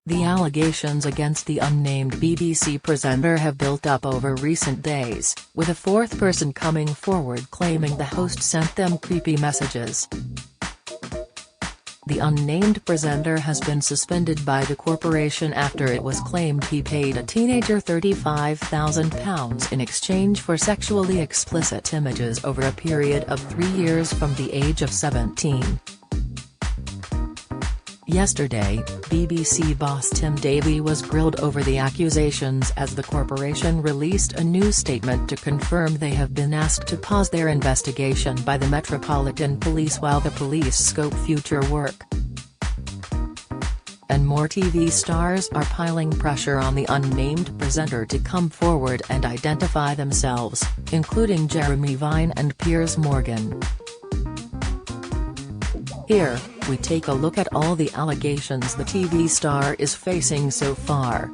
The allegations against the unnamed BBC presenter have built up over recent days, with a fourth person coming forward claiming the host sent them creepy messages. The unnamed presenter has been suspended by the corporation after it was claimed he paid a teenager £35,000 in exchange for sexually explicit images over a period of 3 years from the age of 17. Yesterday, BBC boss Tim Davie was grilled over the accusations as the corporation released a new statement to confirm they have been asked to pause their investigation by the Metropolitan Police while the police scope future work. And more TV stars are piling pressure on the unnamed presenter to come forward and identify themselves, including Jeremy Vine and Piers Morgan. Here, we take a look at all the allegations the TV star is facing so far.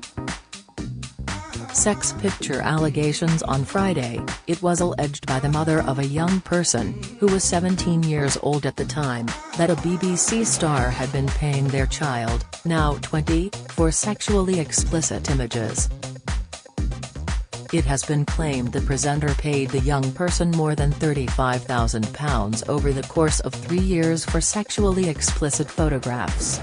Sex picture allegations. On Friday, it was alleged by the mother of a young person, who was 17 years old at the time, that a BBC star had been paying their child, now 20, for sexually explicit images. It has been claimed the presenter paid the young person more than £35,000 over the course of 3 years for sexually explicit photographs.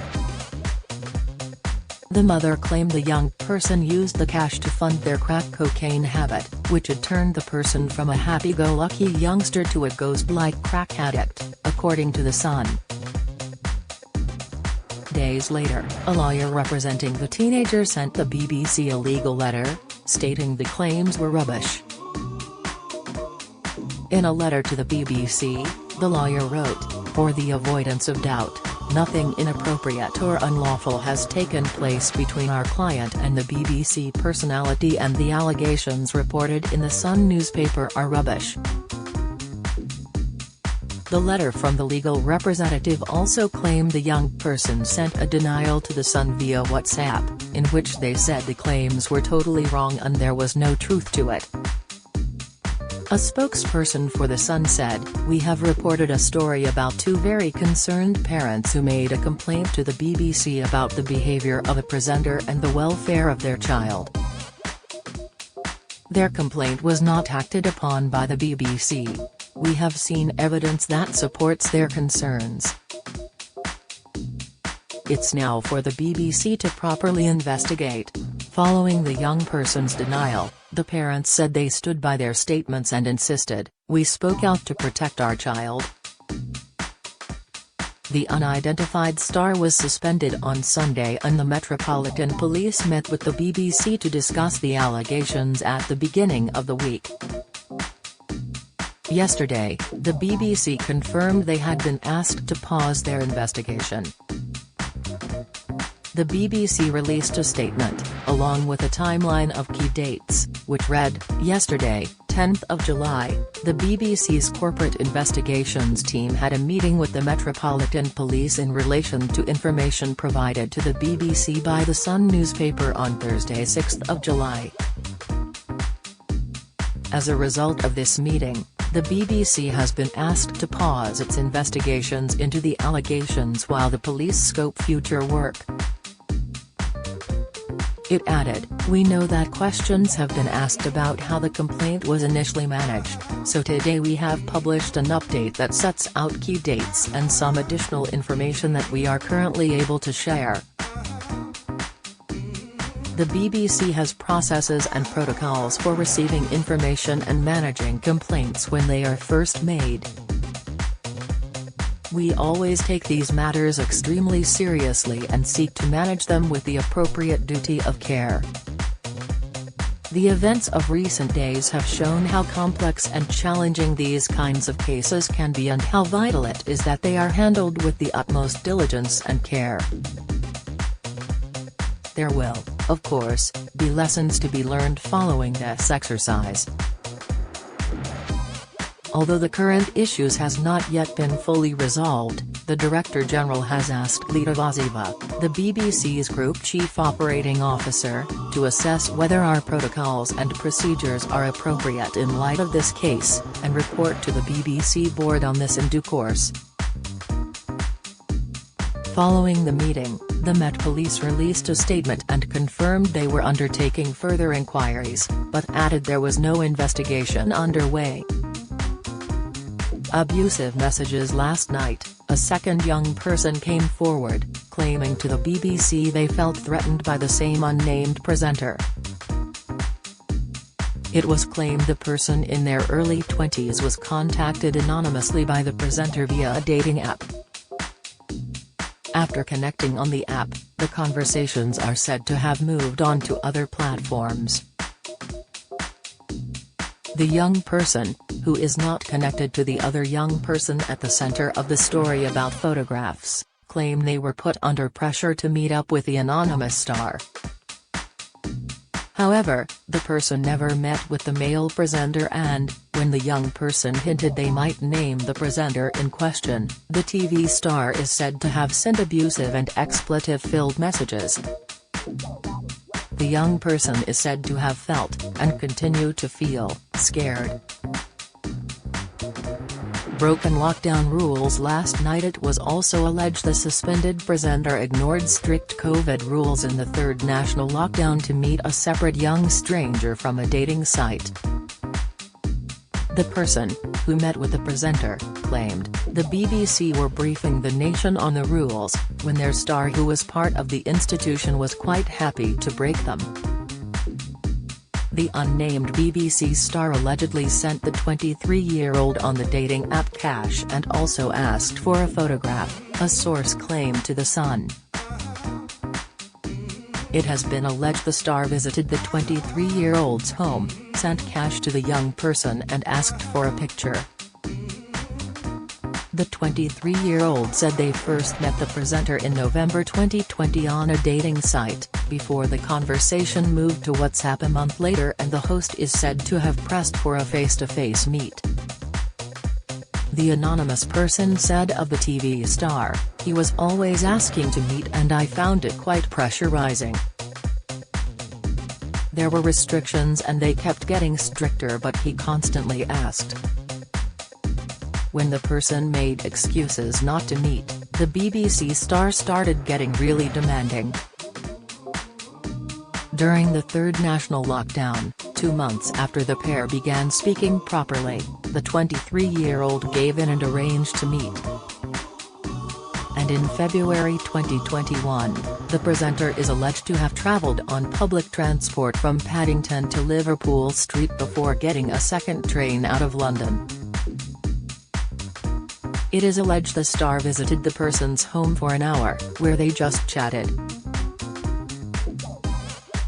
The mother claimed the young person used the cash to fund their crack cocaine habit, which had turned the person from a happy-go-lucky youngster to a ghost-like crack addict, according to The Sun. Days later, a lawyer representing the teenager sent the BBC a legal letter, stating the claims were rubbish. In a letter to the BBC, the lawyer wrote, "For the avoidance of doubt, nothing inappropriate or unlawful has taken place between our client and the BBC personality, and the allegations reported in the Sun newspaper are rubbish." The letter from the legal representative also claimed the young person sent a denial to The Sun via WhatsApp, in which they said the claims were totally wrong and there was no truth to it. A spokesperson for The Sun said, "We have reported a story about two very concerned parents who made a complaint to the BBC about the behaviour of a presenter and the welfare of their child. Their complaint was not acted upon by the BBC. We have seen evidence that supports their concerns. It's now for the BBC to properly investigate." Following the young person's denial, the parents said they stood by their statements and insisted, "We spoke out to protect our child." The unidentified star was suspended on Sunday, and the Metropolitan Police met with the BBC to discuss the allegations at the beginning of the week. Yesterday, the BBC confirmed they had been asked to pause their investigation. The BBC released a statement, along with a timeline of key dates, which read, "Yesterday, 10th of July, the BBC's corporate investigations team had a meeting with the Metropolitan Police in relation to information provided to the BBC by the Sun newspaper on Thursday, 6th of July. As a result of this meeting, the BBC has been asked to pause its investigations into the allegations while the police scope future work." It added, "We know that questions have been asked about how the complaint was initially managed, so today we have published an update that sets out key dates and some additional information that we are currently able to share." The BBC has processes and protocols for receiving information and managing complaints when they are first made. "We always take these matters extremely seriously and seek to manage them with the appropriate duty of care. The events of recent days have shown how complex and challenging these kinds of cases can be and how vital it is that they are handled with the utmost diligence and care. There will, of course, be lessons to be learned following this exercise. Although the current issues has not yet been fully resolved, the Director General has asked Lita Vaziva, the BBC's Group Chief Operating Officer, to assess whether our protocols and procedures are appropriate in light of this case, and report to the BBC board on this in due course. Following the meeting, The Met Police released a statement and confirmed they were undertaking further inquiries, but added there was no investigation underway. Abusive messages. Last night, a second young person came forward, claiming to the BBC they felt threatened by the same unnamed presenter. It was claimed the person in their early 20s was contacted anonymously by the presenter via a dating app. After connecting on the app, the conversations are said to have moved on to other platforms. The young person, who is not connected to the other young person at the center of the story about photographs, claim they were put under pressure to meet up with the anonymous star. However, the person never met with the male presenter and, when the young person hinted they might name the presenter in question, the TV star is said to have sent abusive and expletive-filled messages. The young person is said to have felt, and continue to feel, scared. Broken lockdown rules. Last night it was also alleged the suspended presenter ignored strict COVID rules in the third national lockdown to meet a separate young stranger from a dating site. The person, who met with the presenter, claimed, the BBC were briefing the nation on the rules, when their star, who was part of the institution, was quite happy to break them. The unnamed BBC star allegedly sent the 23-year-old on the dating app cash and also asked for a photograph, a source claimed to The Sun. It has been alleged the star visited the 23-year-old's home, sent cash to the young person and asked for a picture. The 23-year-old said they first met the presenter in November 2020 on a dating site, before the conversation moved to WhatsApp a month later, and the host is said to have pressed for a face-to-face meet. The anonymous person said of the TV star, "He was always asking to meet and I found it quite pressurizing. There were restrictions and they kept getting stricter, but he constantly asked." When the person made excuses not to meet, the BBC star started getting really demanding. During the third national lockdown, 2 months after the pair began speaking properly, the 23-year-old gave in and arranged to meet. And in February 2021, the presenter is alleged to have travelled on public transport from Paddington to Liverpool Street before getting a second train out of London. It is alleged the star visited the person's home for an hour, where they just chatted.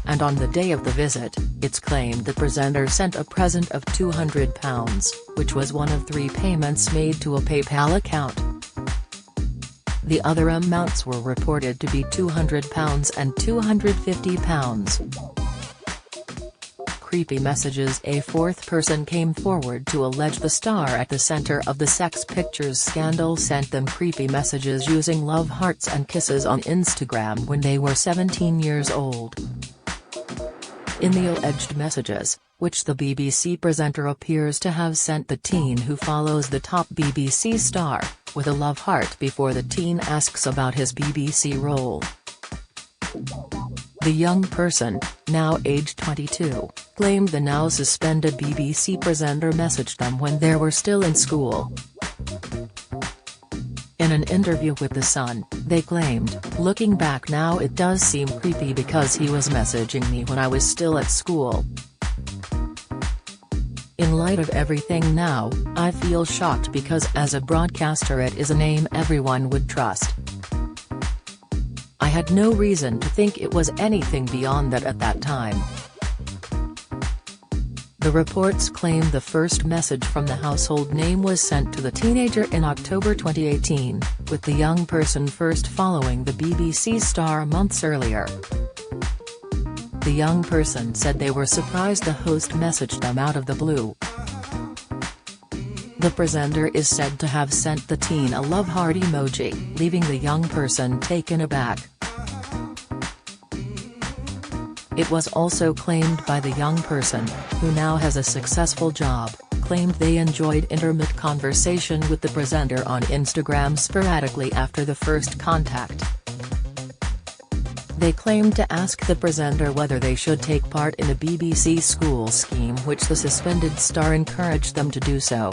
And on the day of the visit, it's claimed the presenter sent a present of £200, which was one of 3 payments made to a PayPal account. The other amounts were reported to be £200 and £250. Creepy messages. A fourth person came forward to allege the star at the center of the sex pictures scandal sent them creepy messages using love hearts and kisses on Instagram when they were 17 years old. In the alleged messages, which the BBC presenter appears to have sent the teen who follows the top BBC star, with a love heart before the teen asks about his BBC role. The young person, now aged 22, claimed the now suspended BBC presenter messaged them when they were still in school. In an interview with The Sun, they claimed, "Looking back now it does seem creepy because he was messaging me when I was still at school. In light of everything now, I feel shocked because as a broadcaster it is a name everyone would trust. I had no reason to think it was anything beyond that at that time." The reports claim the first message from the household name was sent to the teenager in October 2018, with the young person first following the BBC star months earlier. The young person said they were surprised the host messaged them out of the blue. The presenter is said to have sent the teen a love heart emoji, leaving the young person taken aback. It was also claimed by the young person, who now has a successful job, claimed they enjoyed intimate conversation with the presenter on Instagram sporadically after the first contact. They claimed to ask the presenter whether they should take part in a BBC school scheme, which the suspended star encouraged them to do so.